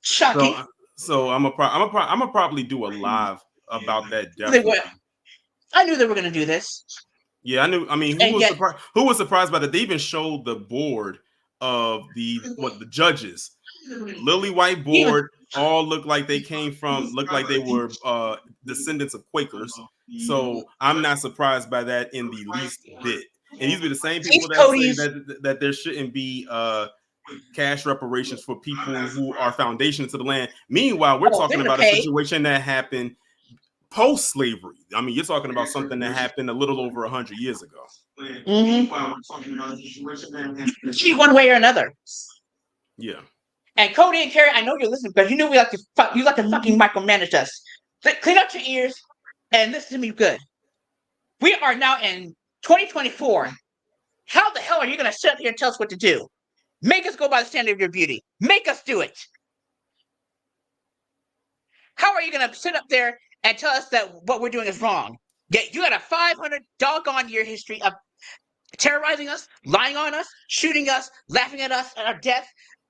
Shocking. So I'm gonna probably do a live about that. Definitely. I knew they were gonna do this. Yeah, I knew. I mean, who was surprised by that? They even showed the board of the judges, lily white board. All looked like they looked like they were descendants of Quakers. So I'm not surprised by that in the least bit. And these were the same people that say that there shouldn't be cash reparations for people who are foundation to the land. Meanwhile, we're talking about a situation that happened post-slavery. I mean, you're talking about something that happened a little over 100 years ago. One way or another. Yeah. And Cody and Carrie, I know you're listening because you know you like to fucking micromanage us. Clean up your ears and listen to me good. We are now in 2024. How the hell are you going to sit up here and tell us what to do? Make us go by the standard of your beauty. Make us do it. How are you going to sit up there and tell us that what we're doing is wrong? Yet you got a 500 doggone year history of terrorizing us, lying on us, shooting us, laughing at us at our death,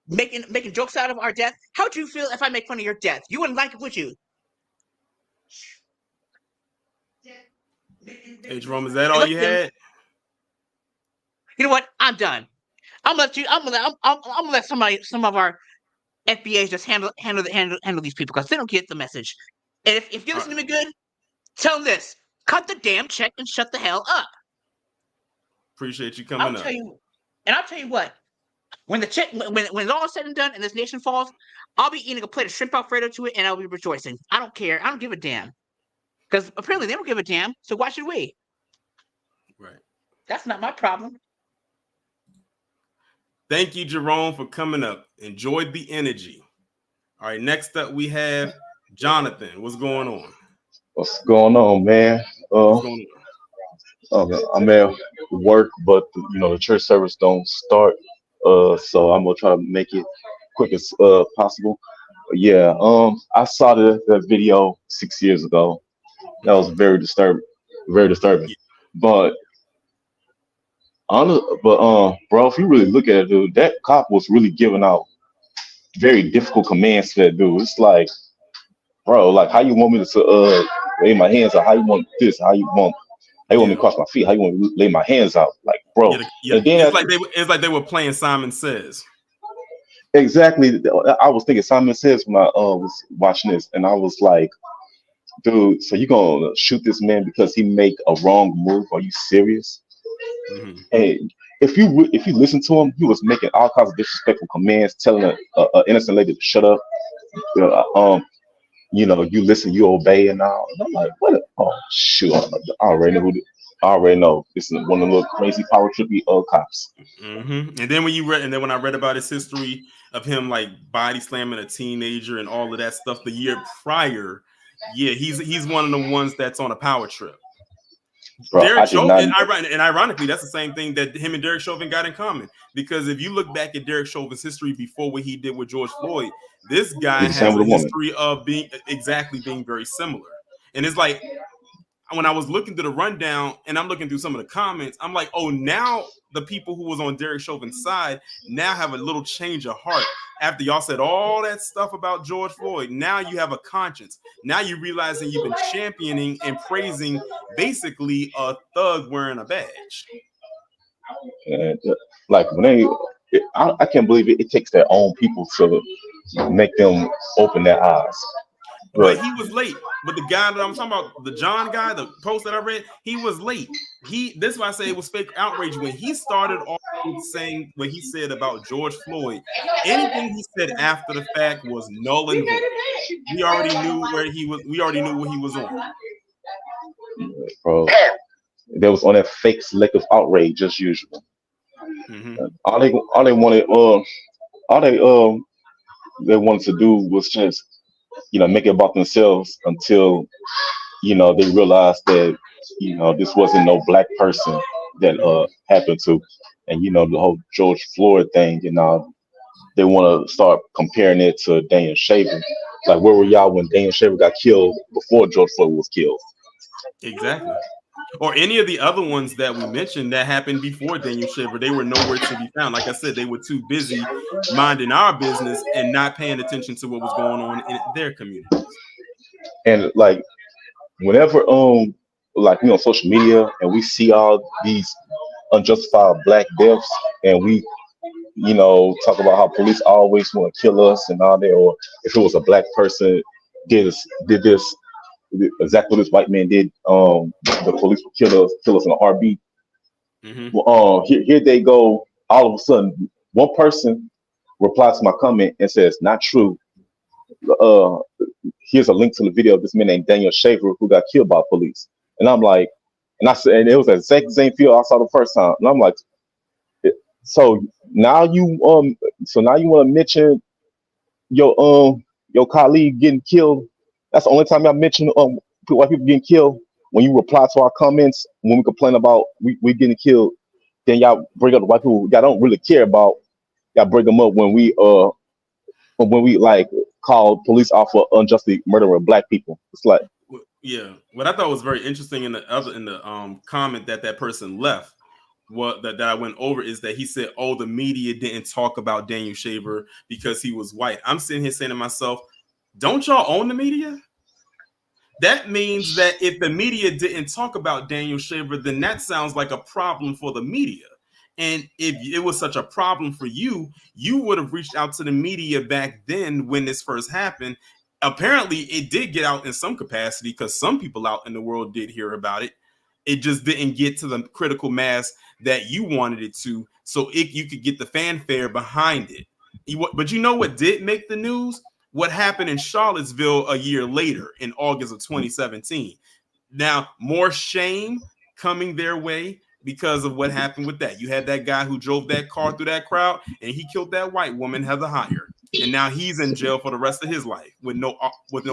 making jokes out of our death. How would you feel if I make fun of your death? You wouldn't like it, would you? Hey, Jerome, is that all you had? You know what? I'm done. I'm gonna let some of our FBAs just handle these people because they don't get the message. And if you listen to me good, tell them this: cut the damn check and shut the hell up. Appreciate you coming up. I'll tell you what. When it's all said and done and this nation falls, I'll be eating a plate of shrimp Alfredo to it and I'll be rejoicing. I don't care. I don't give a damn. Because apparently they don't give a damn. So why should we? Right. That's not my problem. Thank you, Jerome, for coming up. Enjoyed the energy. All right, next up we have Jonathan. What's going on? What's going on, man? What's going on? I'm at work, but the church service don't start. So I'm gonna try to make it quick as possible. But yeah, I saw the video 6 years ago. That was very disturbing, But bro, if you really look at it, dude, that cop was really giving out very difficult commands to that dude. It's like, bro, like how you want me to lay my hands on, how you want this, how you want How you want me Yeah. to cross my feet? How you want me to lay my hands out? Like, bro. Yeah. And then It's like they were playing Simon Says. exactly, I was thinking Simon Says when I was watching this, and I was like, dude, so you gonna shoot this man because he make a wrong move? Are you serious? Hmm. And if you listen to him, he was making all kinds of disrespectful commands, telling a innocent lady to shut up. You listen, you obey, and all. And I'm like, what? Oh shoot! I already know I already know this is one of the little crazy power trippy cops. And then when I read about his history of him like body slamming a teenager and all of that stuff the year prior, yeah, he's one of the ones that's on a power trip. Bro, I Derek did not. Chauvin, and ironically, that's the same thing that him and Derek Chauvin got in common. Because if you look back at Derek Chauvin's history before what he did with George Floyd, this guy He's the same has a with a woman. history of being very similar. And it's like when I was looking through the rundown and I'm looking through some of the comments, I'm like, oh, now the people who was on Derek Chauvin's side now have a little change of heart. After y'all said all that stuff about George Floyd, now you have a conscience. Now you're realizing you've been championing and praising basically a thug wearing a badge. And like when I can't believe it. It takes their own people to make them open their eyes. But But he was late. But the guy that I'm talking about, the John guy, the post that I read, he was late. This is why I say it was fake outrage when he started off with saying what he said about George Floyd. Anything he said after the fact was null and void. We already knew where he was. We already knew what he was on. bro, they was on that fake selective outrage as usual. Mm-hmm. All they wanted they wanted to do was just make it about themselves until they realized that this wasn't no black person that happened to, and the whole George Floyd thing, they want to start comparing it to Daniel Shaver. Like, where were y'all when Daniel Shaver got killed before George Floyd was killed? Exactly. Or any of the other ones that we mentioned that happened before Daniel Shaver, they were nowhere to be found. Like I said, they were too busy minding our business and not paying attention to what was going on in their communities. And like, whenever like on social media and we see all these unjustified black deaths, and we talk about how police always want to kill us and all that, or if it was a black person did this exactly what this white man did, the police would kill us in a heartbeat. Mm-hmm. Well, here they go. All of a sudden, one person replies to my comment and says, "Not true. Uh, Here's a link to the video of this man named Daniel Shaver who got killed by police." And I'm like, and I said, and it was the exact same video I saw the first time. And I'm like, so now you want to mention your colleague getting killed? That's the only time I mention white people getting killed. When you reply to our comments, when we complain about we getting killed, then y'all bring up the white people y'all don't really care about. Y'all bring them up when we like call police off for unjustly murdering black people. It's like, yeah, what I thought was very interesting in the comment that person left, what that I went over, is that he said, "Oh, the media didn't talk about Daniel Shaver because he was white." I'm sitting here saying to myself, don't y'all own the media? That means that if the media didn't talk about Daniel Shaver, then that sounds like a problem for the media. And if it was such a problem for you, you would have reached out to the media back then when this first happened. Apparently, it did get out in some capacity because some people out in the world did hear about it. It just didn't get to the critical mass that you wanted it to, so you could get the fanfare behind it. But you know what did make the news? What happened in Charlottesville a year later in August of 2017. Now, more shame coming their way because of what happened with that. You had that guy who drove that car through that crowd and he killed that white woman, Heather Heyer. And now he's in jail for the rest of his life with no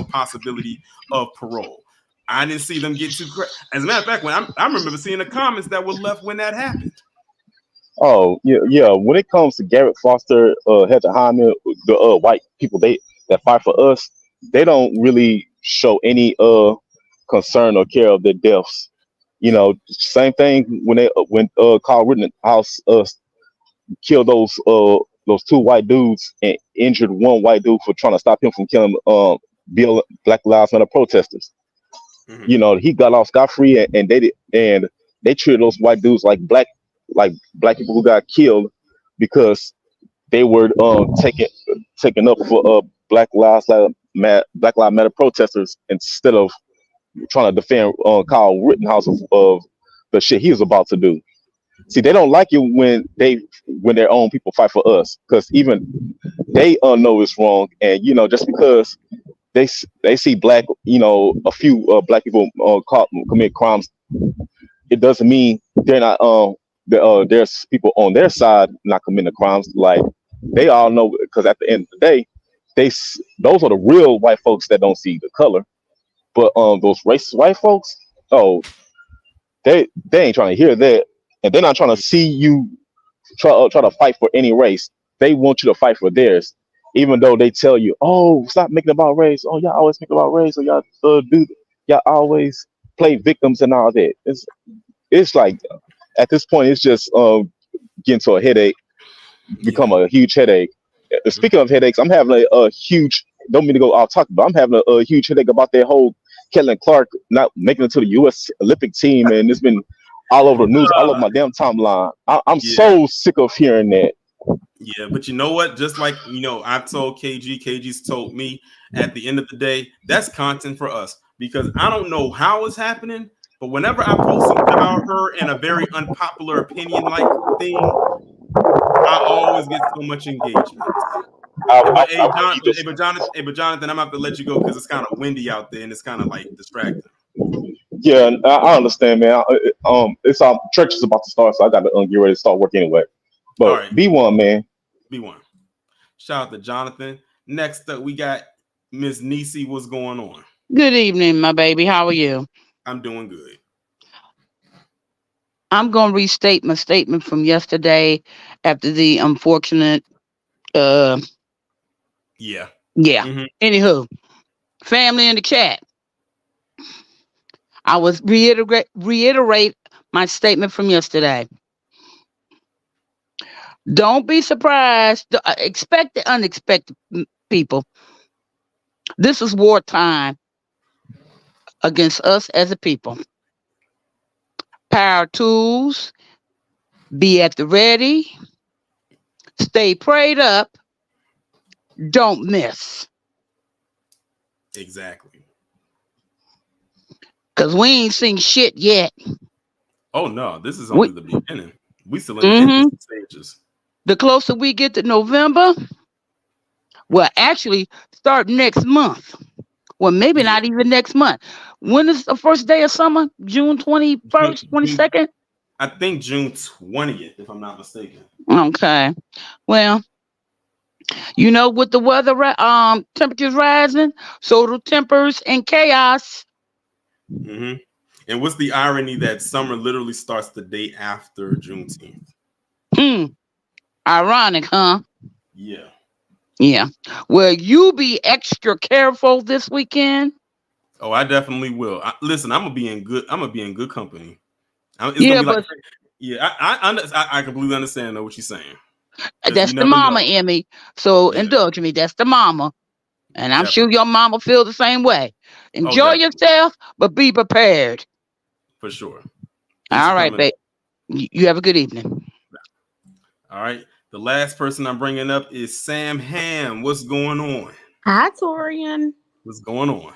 possibility of parole. I didn't see them get too crazy. As a matter of fact, when I remember seeing the comments that were left when that happened. oh yeah. When it comes to Garrett Foster, Heather Hyman, the white people that fight for us, they don't really show any concern or care of their deaths. Same thing when Carl Rittenhouse killed those two white dudes and injured one white dude for trying to stop him from killing Black Lives Matter protesters. Mhm. You know, he got off scot free, and they treated those white dudes like black people who got killed because they were taken up for Black Lives Matter protesters instead of trying to defend Kyle Rittenhouse of the shit he was about to do. See, they don't like it when their own people fight for us, because even they know it's wrong, and you know, just because they see a few black people caught commit crimes, it doesn't mean they're not there's people on their side not committing crimes. Like, they all know, because at the end of the day, those are the real white folks that don't see the color. But those racist white folks, oh, they ain't trying to hear that, and they're not trying to see you try to fight for any race. They want you to fight for theirs, even though they tell you, "Oh, stop making about race. Oh, y'all always make about race. Or y'all always play victims and all that." It's like, at this point, it's just getting to a headache, Yeah. become a huge headache. Speaking of headaches, I'm having a huge. Don't mean to go off topic, but I'm having a huge headache about that whole Kellen Clark not making it to the U.S. Olympic team, and it's been all over the news, all over my damn timeline. I'm Yeah. so sick of hearing that. Yeah, but you know what? Just like, you know, I've told KG's told me, at the end of the day, that's content for us, because I don't know how it's happening, but whenever I post something about her in a very unpopular opinion like thing, I always get so much engagement. But I really just Jonathan, I'm gonna have to let you go because it's kind of windy out there and it's kind of like distracting. Yeah, I understand, man. It's church is about to start, so I got to get ready to start work anyway. All But right, B1, man. B1. Shout out to Jonathan. Next up, we got Miss Nisi. What's going on? Good evening, my baby. How are you? I'm doing good. I'm going to restate my statement from yesterday after the unfortunate, uh, Yeah. yeah. Mm-hmm. Anywho, family in the chat. I was reiterate my statement from yesterday. Don't be surprised. Expect the unexpected, people. This is wartime against us as a people. Power tools, be at the ready, stay prayed up, don't miss. Exactly. Because we ain't seen shit yet. Oh no, this is We, only the beginning. We still in the mm-hmm. infancy stages. The closer we get to November, well, actually, start next month. Well, maybe Yeah. not even next month. When is the first day of summer? June 21st, 22nd? I think June 20th, if I'm not mistaken. Okay. Well, you know, with the weather, temperatures rising, so do tempers and chaos. Mm-hmm. And what's the irony that summer literally starts the day after Juneteenth? Ironic, huh? Yeah. Yeah. Will you be extra careful this weekend? Oh, I definitely will. Listen, I'm gonna be in good company. It's gonna Yeah, be like, but yeah, I completely understand though what you're saying, because you that's the never mama know. in me. So Yeah, indulge me. That's the mama. And I'm sure definitely. your mama feel the same way. Oh, Enjoy definitely, yourself, but be prepared. for sure. Thanks All for right, coming up. babe. You have a good evening. All right. The last person I'm bringing up is Sam Ham. What's going on? Hi, Torian. What's going on?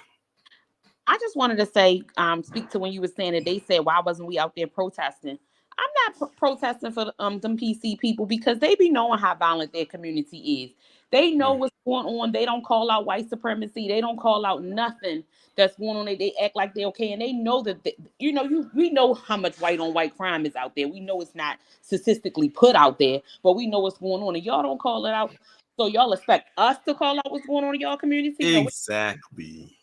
I just wanted to say, speak to when you were saying that they said, why wasn't we out there protesting? I'm not protesting for them PC people because they be knowing how violent their community is. They know Mm. what's going on. They don't call out white supremacy. They don't call out nothing that's going on. They act like they're okay, and they know that we know how much white on white crime is out there. We know it's not statistically put out there, but we know what's going on, and y'all don't call it out. So y'all expect us to call out what's going on in y'all community? No, Exactly.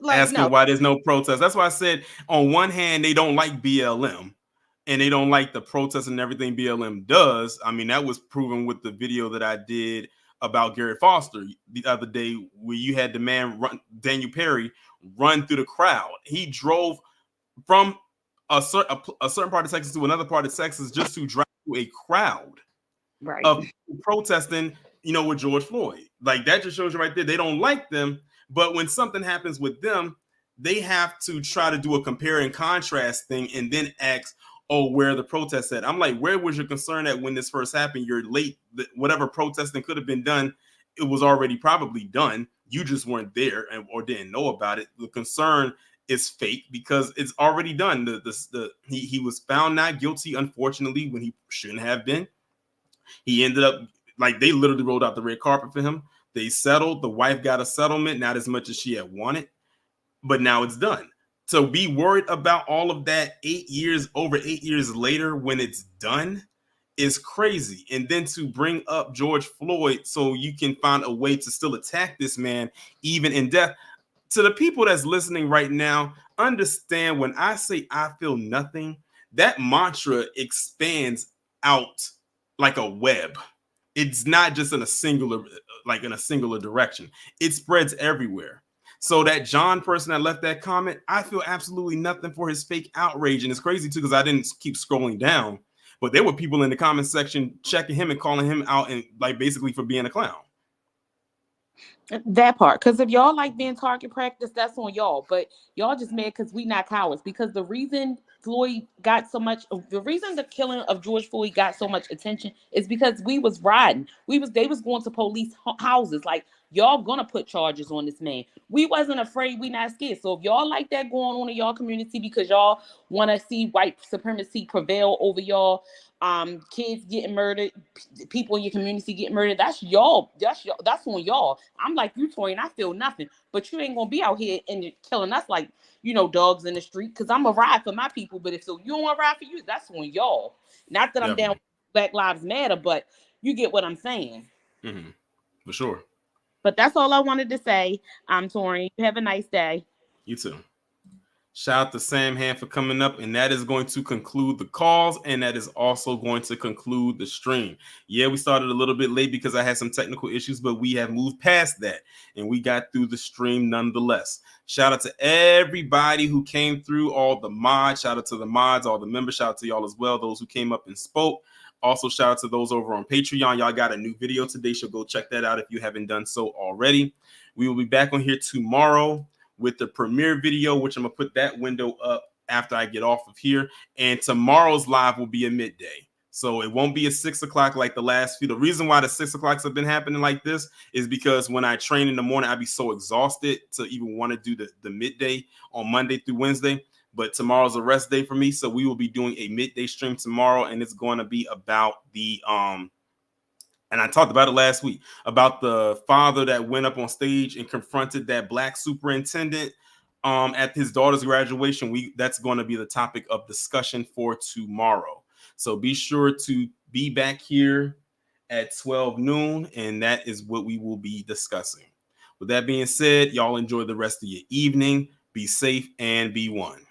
like no. Asking why there's no protest. That's why I said, on one hand, they don't like BLM and they don't like the protests and everything BLM does. I mean, that was proven with the video that I did about Gary Foster the other day, where you had the man Daniel Perry run through the crowd. He drove from a certain part of Texas to another part of Texas just to drive through a crowd Right. of protesting, with George Floyd. Like, that just shows you right there, they don't like them. But when something happens with them, they have to try to do a compare and contrast thing and then ask, oh, where are the protests at? I'm like, where was your concern at when this first happened? You're late. Whatever protesting could have been done, it was already probably done. You just weren't there or didn't know about it. The concern is fake because it's already done. He was found not guilty, unfortunately, when he shouldn't have been. He ended up, like, they literally rolled out the red carpet for him. They settled. The wife got a settlement, not as much as she had wanted, but now it's done. So be worried about all of that over 8 years later when it's done is crazy. And then to bring up George Floyd so you can find a way to still attack this man, even in death. To the people that's listening right now, understand when I say I feel nothing, that mantra expands out like a web. It's not just in a singular direction. It spreads everywhere. So that John person that left that comment, I feel absolutely nothing for his fake outrage. And it's crazy too, because I didn't keep scrolling down, but there were people in the comment section checking him and calling him out and like basically for being a clown. That part, because if y'all like being target practice, that's on y'all. But y'all just mad because we not cowards. Because the reason the killing of George Floyd got so much attention is because we was riding. They was going to police houses. Like, y'all gonna put charges on this man. We wasn't afraid. We not scared. So if y'all like that going on in y'all community because y'all want to see white supremacy prevail over y'all, kids getting murdered, people in your community getting murdered, that's y'all. That's on y'all. I'm like you, Tori, and I feel nothing. But you ain't gonna be out here and killing us like, dogs in the street. Because I'm a ride for my people. But if you don't want to ride for you, that's on y'all. Not that I'm down with Black Lives Matter, but you get what I'm saying. Mm-hmm. For sure. But that's all I wanted to say. Tori, you have a nice day. You too. Shout out to Sam Hand for coming up, and that is going to conclude the calls, and that is also going to conclude the stream. Yeah, we started a little bit late because I had some technical issues, but we have moved past that, and we got through the stream nonetheless. Shout out to everybody who came through, all the mods. Shout out to the mods, all the members. Shout out to y'all as well, those who came up and spoke. Also, shout out to those over on Patreon. Y'all got a new video today, so go check that out if you haven't done so already. We will be back on here tomorrow with the premiere video, which I'm going to put that window up after I get off of here. And tomorrow's live will be at midday. So it won't be at 6 o'clock like the last few. The reason why the 6 o'clocks have been happening like this is because when I train in the morning, I'd be so exhausted to even want to do the midday on Monday through Wednesday. But tomorrow's a rest day for me. So we will be doing a midday stream tomorrow. And it's going to be about the and I talked about it last week, about the father that went up on stage and confronted that black superintendent at his daughter's graduation. That's going to be the topic of discussion for tomorrow. So be sure to be back here at 12 noon, and that is what we will be discussing. With that being said, y'all enjoy the rest of your evening. Be safe and be one.